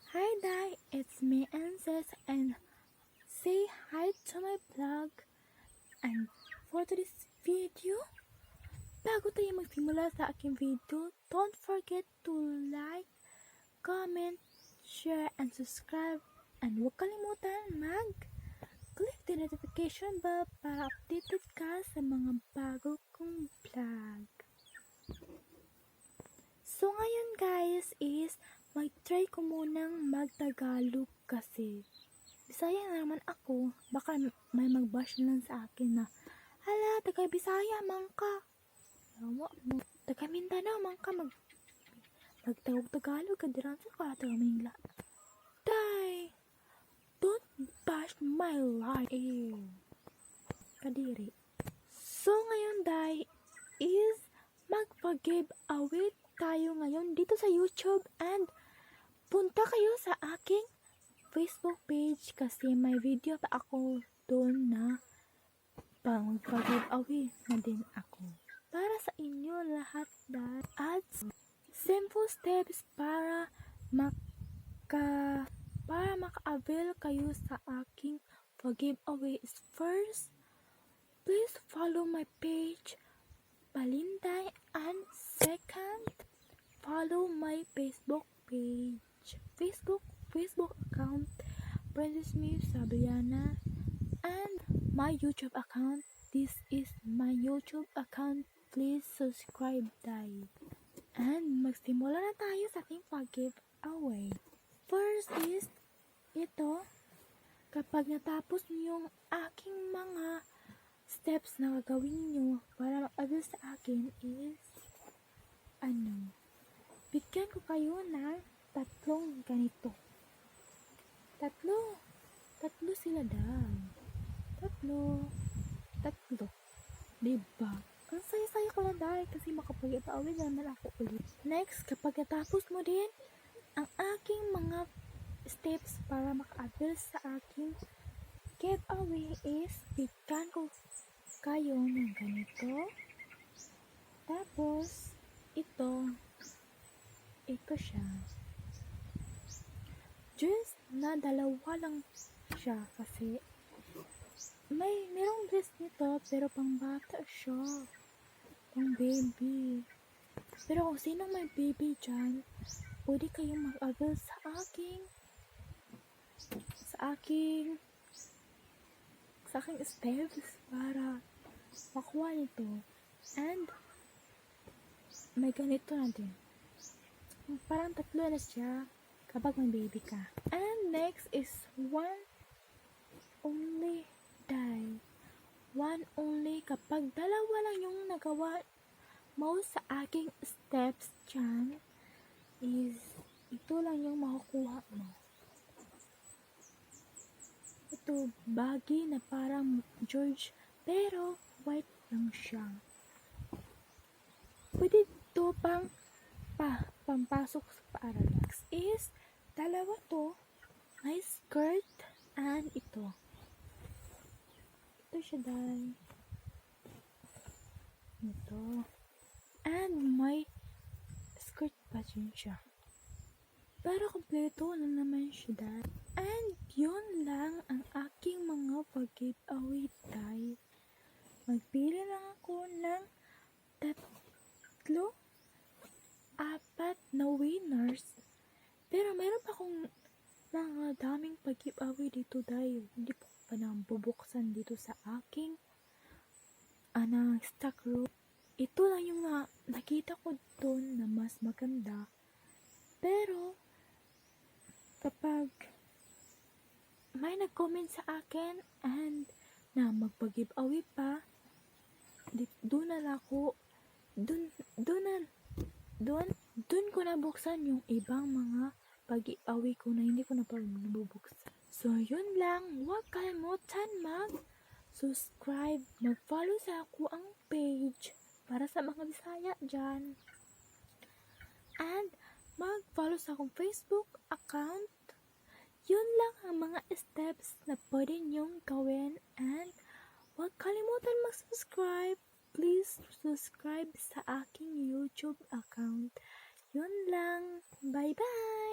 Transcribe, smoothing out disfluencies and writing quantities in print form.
Hi Dai, it's me Anses and say hi to my vlog. And for today's video, bago tayo magsimula sa aking video, don't forget to like, comment, share, and subscribe. And huwag kalimutan click the notification bell para updated ka sa mga bago kong vlog. So ngayon guys is mag-try ko munang mag-Tagalog kasi Bisaya na naman ako, baka may mag-bash lang sa akin na hala, taga-Bisaya man ka. Yawa mo, taga-Mindanao man ka mag-Tagalog ka diran sa ka, taga-Manila. Day, don't bash my life. Kadiri. So ngayon day is mag-give away tayo ngayon dito sa YouTube and punta kayo sa aking Facebook page kasi may video pa ako doon na mag-give away na din ako. Para sa inyo lahat dahil at simple steps para maka-avail kayo sa aking giveaway is first, please follow my page Balinday and second, follow my Facebook page, Facebook account, Princess Miss Sabriana, and my YouTube account. This is my YouTube account. Please subscribe tayo. And magsimula na tayo sa ating pag-giveaway. First is ito. Kapag natapos niyo yung aking mga steps na gagawin nyo para mag-avail sa akin is bigyan ko kayo ng tatlong ganito. Tatlo sila daw. Tatlo. Diba? Ang saya-saya ko lang dahil kasi makapag-giveaway naman ako ulit. Next, kapag natapos mo din ang aking mga steps para maka-avail sa aking giveaway is bigyan ko kayo ng ganito. Tapos, ito siya. Just na dalawa lang siya kasi merong dress nito pero pang bata siya. Pang baby. Pero kung sino may baby dyan, pwede kayong mag-avail sa aking steps para makuha nito. And may ganito na din. Parang tatlo na siya kapag may baby ka. And next is one only die. One only kapag dalawa lang yung nagawa mo sa aking steps dyan is ito lang yung makukuha mo. Ito baggy na parang George pero white lang siya. Pwede ito pampasok sa paaralan. Next is dalawa to, may skirt and ito siya dahil ito and may skirt pa din siya pero kompleto na naman siya dahil. And yun lang ang aking mga pag-giveaway dahil magpili lang ako ng 4 na winners. Pero meron pa akong daming pag-giveaway dito dahil hindi po pa nabubuksan dito sa aking stock room. Ito lang yung nakita ko doon na mas maganda. Pero kapag may nag-comment sa akin and na magpag-giveaway pa, doon ko nabuksan yung ibang mga pag-giveaway ko na hindi ko na pa nabubuksan. So yun lang, huwag kalimutan mag-subscribe, mag-follow sa ako ang page para sa mga Bisaya dyan. And mag-follow sa akong Facebook account. Yun lang ang mga steps na pwede nyong gawin and huwag kalimutan mag-subscribe. Please subscribe sa aking YouTube account. Yun lang. Bye-bye!